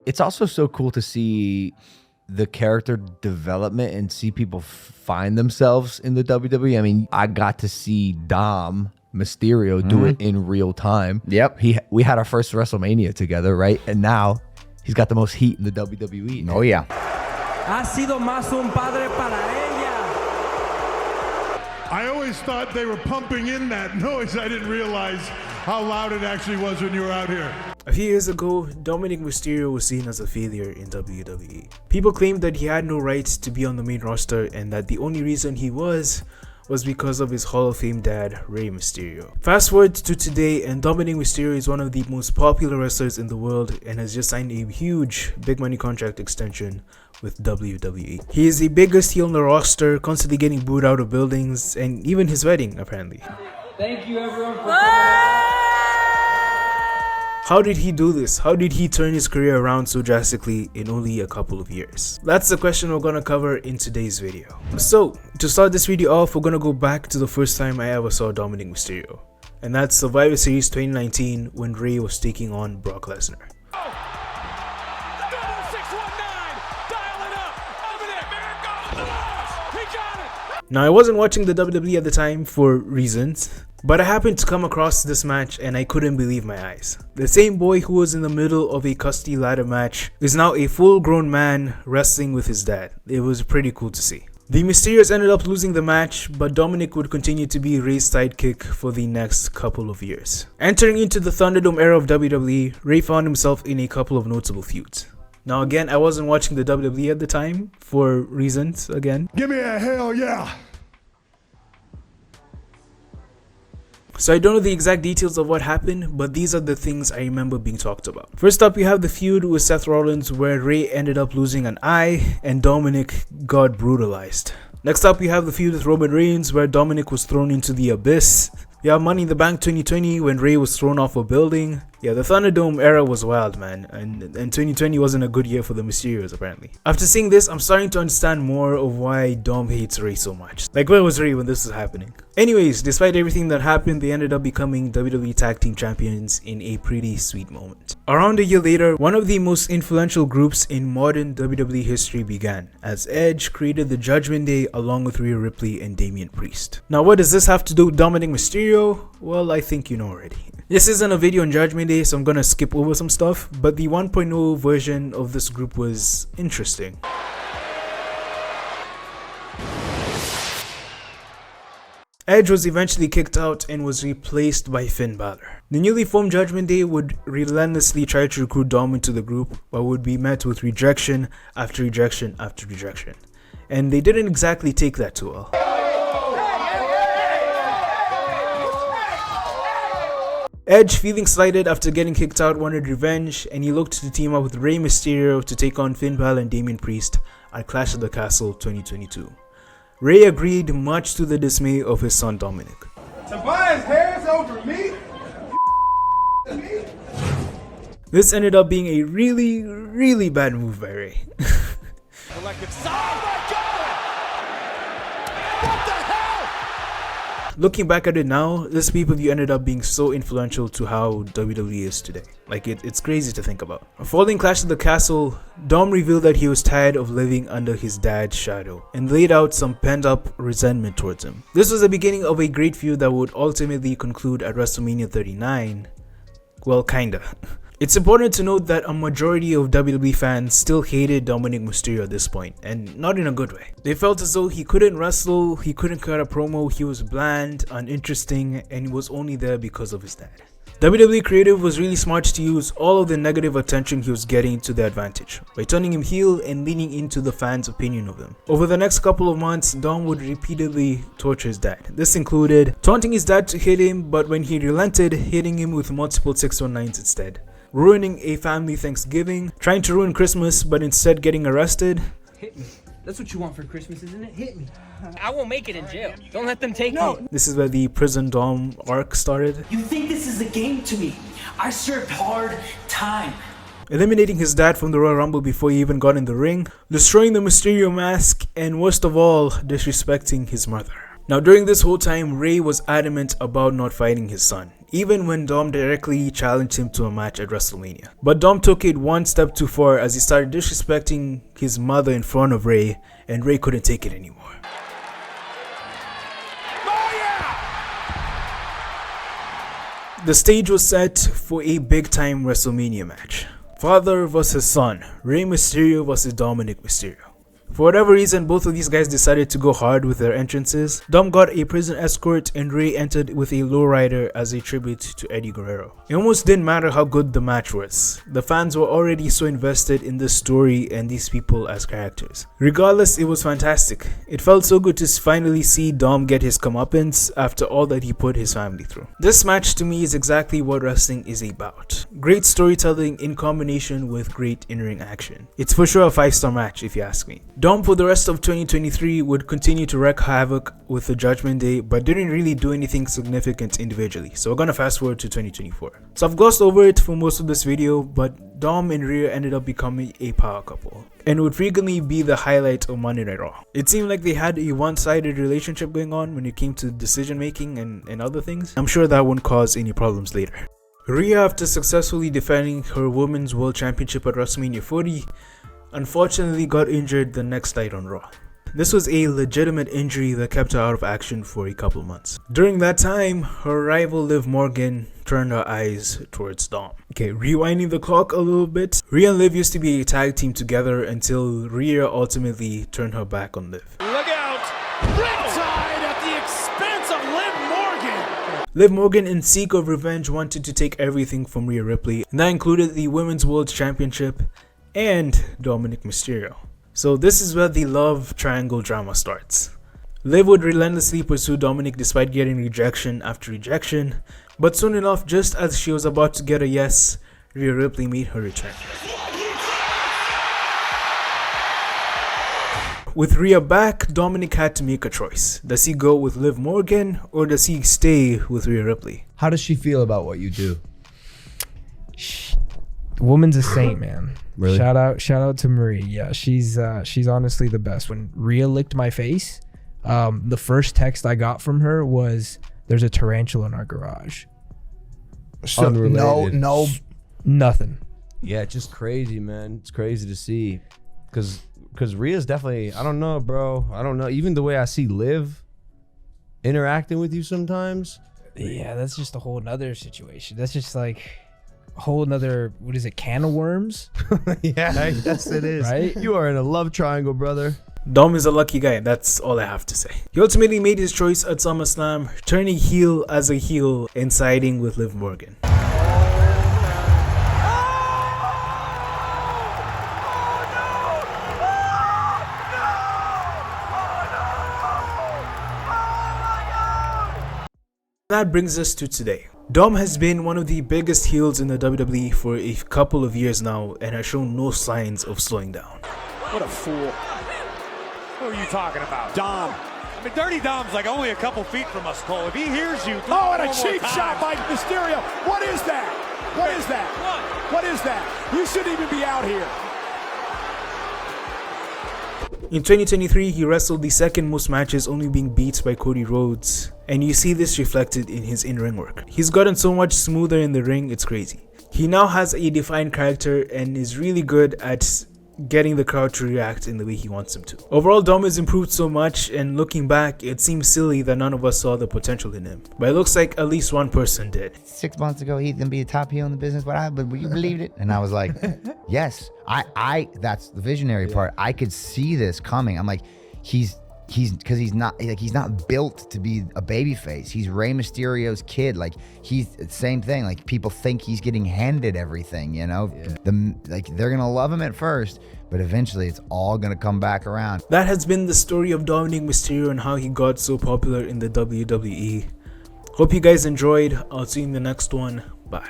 It's also so cool to see the character development and see people find themselves in the WWE. I mean, I got to see Dom Mysterio do it in real time. Yep. We had our first WrestleMania together, right? And now he's got the most heat in the WWE. Oh, yeah. Ha sido más un padre para ella. I always thought they were pumping in that noise. I didn't realize how loud it actually was when you were out here. A few years ago, Dominik Mysterio was seen as a failure in WWE. People claimed that he had no right to be on the main roster and that the only reason he was because of his Hall of Fame dad, Rey Mysterio. Fast forward to today, and Dominik Mysterio is one of the most popular wrestlers in the world and has just signed a huge big money contract extension with WWE. He is the biggest heel on the roster, constantly getting booed out of buildings, and even his wedding, apparently. Thank you everyone for coming. How did he do this? How did he turn his career around so drastically in only a couple of years? That's the question we're gonna cover in today's video. So, to start this video off, we're gonna go back to the first time I ever saw Dominik Mysterio. And that's Survivor Series 2019 when Rey was taking on Brock Lesnar. Now, I wasn't watching the WWE at the time for reasons, but I happened to come across this match and I couldn't believe my eyes. The same boy who was in the middle of a custody ladder match is now a full-grown man wrestling with his dad. It was pretty cool to see. The Mysterios ended up losing the match, but Dominic would continue to be Rey's sidekick for the next couple of years. Entering into the Thunderdome era of WWE, Rey found himself in a couple of notable feuds. Now again, I wasn't watching the WWE at the time for reasons again. Give me a hell yeah! So I don't know the exact details of what happened, but these are the things I remember being talked about. First up, you have the feud with Seth Rollins where Rey ended up losing an eye and Dominic got brutalized. Next up, you have the feud with Roman Reigns where Dominic was thrown into the abyss. You have Money in the Bank 2020 when Rey was thrown off a building. Yeah, the Thunderdome era was wild, man, and 2020 wasn't a good year for the Mysterios apparently. After seeing this, I'm starting to understand more of why Dom hates Rey so much. Like, where was Rey when this was happening? Anyways, despite everything that happened, they ended up becoming WWE Tag Team Champions in a pretty sweet moment. Around a year later, one of the most influential groups in modern WWE history began, as Edge created the Judgment Day along with Rhea Ripley and Damian Priest. Now, what does this have to do with Dominik Mysterio? Well, I think you know already. This isn't a video on Judgment Day, so I'm gonna skip over some stuff, but the 1.0 version of this group was interesting. Edge was eventually kicked out and was replaced by Finn Balor. The newly formed Judgment Day would relentlessly try to recruit Dom into the group, but would be met with rejection after rejection after rejection. And they didn't exactly take that too well. Edge, feeling slighted after getting kicked out, wanted revenge, and he looked to team up with Rey Mysterio to take on Finn Balor and Damian Priest at Clash of the Castle 2022. Rey agreed, much to the dismay of his son Dominic. Tobias Harris over me? This ended up being a really bad move by Rey. Looking back at it now, this pay-per-view ended up being so influential to how WWE is today. Like, it's crazy to think about. Following Clash of the Castle, Dom revealed that he was tired of living under his dad's shadow and laid out some pent-up resentment towards him. This was the beginning of a great feud that would ultimately conclude at WrestleMania 39. Well, kinda. It's important to note that a majority of WWE fans still hated Dominik Mysterio at this point, and not in a good way. They felt as though he couldn't wrestle, he couldn't cut a promo, he was bland, uninteresting, and he was only there because of his dad. WWE Creative was really smart to use all of the negative attention he was getting to their advantage, by turning him heel and leaning into the fans' opinion of him. Over the next couple of months, Dom would repeatedly torture his dad. This included taunting his dad to hit him, but when he relented, hitting him with multiple 619s instead. Ruining a family Thanksgiving, trying to ruin Christmas but instead getting arrested. Hit me. That's what you want for Christmas, isn't it? Hit me. I won't make it in jail. Don't let them take me. This is where the prison Dom arc started. You think this is a game to me? I served hard time. Eliminating his dad from the Royal Rumble before he even got in the ring, destroying the Mysterio mask, and worst of all, disrespecting his mother. Now, during this whole time, Rey was adamant about not fighting his son. even when Dom directly challenged him to a match at WrestleMania. But Dom took it one step too far as he started disrespecting his mother in front of Rey, and Rey couldn't take it anymore. The stage was set for a big-time WrestleMania match. Father versus son, Rey Mysterio versus Dominik Mysterio. For whatever reason, both of these guys decided to go hard with their entrances. Dom got a prison escort and Rey entered with a lowrider as a tribute to Eddie Guerrero. It almost didn't matter how good the match was. The fans were already so invested in this story and these people as characters. Regardless, it was fantastic. It felt so good to finally see Dom get his comeuppance after all that he put his family through. This match to me is exactly what wrestling is about. Great storytelling in combination with great in-ring action. It's for sure a 5-star match if you ask me. Dom for the rest of 2023 would continue to wreak havoc with the Judgment Day, but didn't really do anything significant individually, so we're gonna fast forward to 2024. So I've glossed over it for most of this video, but Dom and Rhea ended up becoming a power couple, and would frequently be the highlight of Monday Night Raw. It seemed like they had a one-sided relationship going on when it came to decision making and other things. I'm sure that wouldn't cause any problems later. Rhea, after successfully defending her Women's World Championship at WrestleMania 40, unfortunately got injured the next night on Raw. This was a legitimate injury that kept her out of action for a couple months. During that time, her rival Liv Morgan turned her eyes towards Dom. Okay, rewinding the clock a little bit, Rhea and Liv used to be a tag team together until Rhea ultimately turned her back on Liv. Look out! Riptide at the expense of Liv Morgan! Liv Morgan, in seek of revenge, wanted to take everything from Rhea Ripley, and that included the Women's World Championship and Dominik Mysterio. So this is where the love triangle drama starts. Liv would relentlessly pursue Dominic despite getting rejection after rejection, but soon enough, just as she was about to get a yes, Rhea Ripley made her return. With Rhea back, Dominic had to make a choice. Does he go with Liv Morgan or does he stay with Rhea Ripley? How does she feel about what you do? Woman's a saint, man. Really? Shout out to Marie. Yeah, she's honestly the best. When Rhea licked my face, the first text I got from her was, "There's a tarantula in our garage." So Unrelated. Nothing. Yeah, it's just crazy, man. It's crazy to see, because Rhea's definitely, I don't know, bro. I don't know. Even the way I see Liv interacting with you sometimes. Yeah, that's just a whole nother situation. That's just like a whole nother, what is it, can of worms? Yeah, yes it is. Right? You are in a love triangle, brother. Dom is a lucky guy, that's all I have to say. He ultimately made his choice at SummerSlam, turning heel as a heel and siding with Liv Morgan. That brings us to today. Dom has been one of the biggest heels in the WWE for a couple of years now and has shown no signs of slowing down. What a fool. What are you talking about? Dom. I mean, Dirty Dom's like only a couple feet from us, Cole. If he hears you... Oh, and a cheap shot by Mysterio. What is that? What is that? What is that? You shouldn't even be out here. In 2023, he wrestled the second most matches, only being beat by Cody Rhodes, and you see this reflected in his in-ring work. He's gotten so much smoother in the ring, it's crazy. He now has a defined character and is really good at getting the crowd to react in the way he wants them to. Overall, Dom has improved so much, and looking back, it seems silly that none of us saw the potential in him. But it looks like at least one person did. 6 months ago, he's gonna be a top heel in the business. What happened? You believed it? And I was like, yes. I that's the visionary part. I could see this coming. I'm like, he's not built to be a babyface. He's Rey Mysterio's kid. Like, he's the same thing. Like, people think he's getting handed everything, you know? Yeah. They're gonna love him at first, but eventually it's all gonna come back around. That has been the story of Dominik Mysterio and how he got so popular in the WWE. Hope you guys enjoyed. I'll see you in the next one. Bye.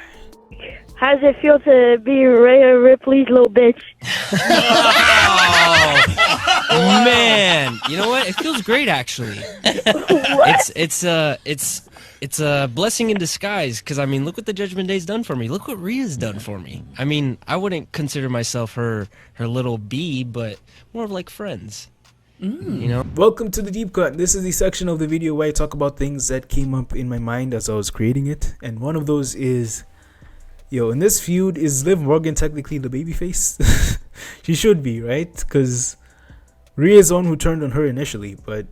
How does it feel to be Rhea Ripley's little bitch? Oh, man, you know what? It feels great, actually. It's a blessing in disguise. Because I mean, look what the Judgment Day's done for me. Look what Rhea's done for me. I mean, I wouldn't consider myself her little bee, but more of like friends. You know? Welcome to the Deep Cut. This is the section of the video where I talk about things that came up in my mind as I was creating it. And one of those is, in this feud, is Liv Morgan technically the babyface? She should be, right? Because Rhea's the one who turned on her initially. But,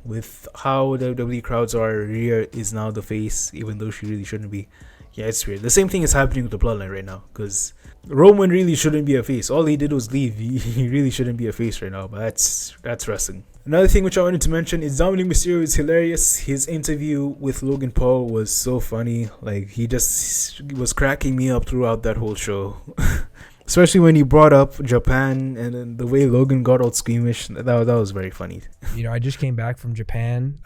with how the WWE crowds are, Rhea is now the face, even though she really shouldn't be. Yeah, it's weird. The same thing is happening with the Bloodline right now. Because Roman really shouldn't be a face. All he did was leave. He really shouldn't be a face right now. But that's wrestling. Another thing which I wanted to mention is Dominik Mysterio is hilarious. His interview with Logan Paul was so funny. Like, he just was cracking me up throughout that whole show. Especially when he brought up Japan and then the way Logan got all squeamish. That was very funny. I just came back from Japan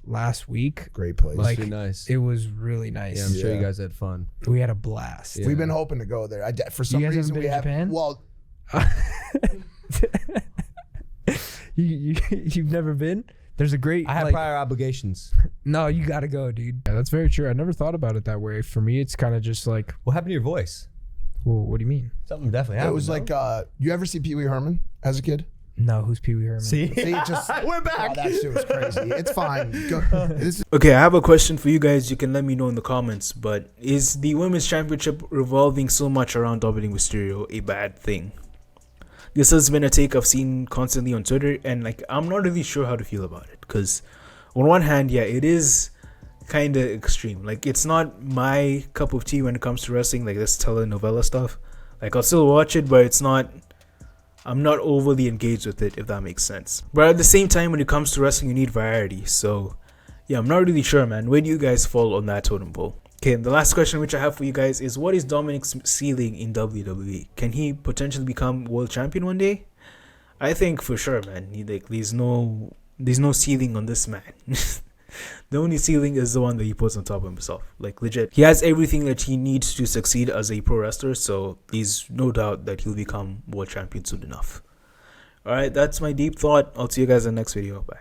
last week. Great place. Like, Really nice. it was really nice. Yeah, I'm sure you guys had fun. We had a blast. We've been hoping to go there. For some You guys reason, haven't we been to have. Japan? Well, You've never been? There's a great. I had prior obligations. No, you gotta go, dude. Yeah, that's very true. I never thought about it that way. For me, it's kind of just like, What happened to your voice? well, what do you mean? Something definitely happened. it was like, you ever see Pee Wee Herman as a kid? No, who's Pee Wee Herman? See, just We're back. Oh, that shit was crazy. It's fine. This is Okay, I have a question for you guys. You can let me know in the comments. But is the Women's Championship revolving so much around Dominik Mysterio a bad thing? This has been a take I've seen constantly on Twitter. And I'm not really sure how to feel about it. Because on one hand, yeah, it is kind of extreme. Like, it's not my cup of tea when it comes to wrestling, like this telenovela stuff. Like, I'll still watch it, but I'm not overly engaged with it, if that makes sense. But at the same time, when it comes to wrestling, you need variety. So yeah, I'm not really sure, man. Where do you guys fall on that totem pole? Okay, and the last question which I have for you guys is, what is Dominic's ceiling in WWE? Can he potentially become world champion one day? I think for sure, man. There's no ceiling on this man. The only ceiling is the one that he puts on top of himself. Like, legit. He has everything that he needs to succeed as a pro wrestler, so there's no doubt that he'll become world champion soon enough. Alright, that's my deep thought. I'll see you guys in the next video. Bye.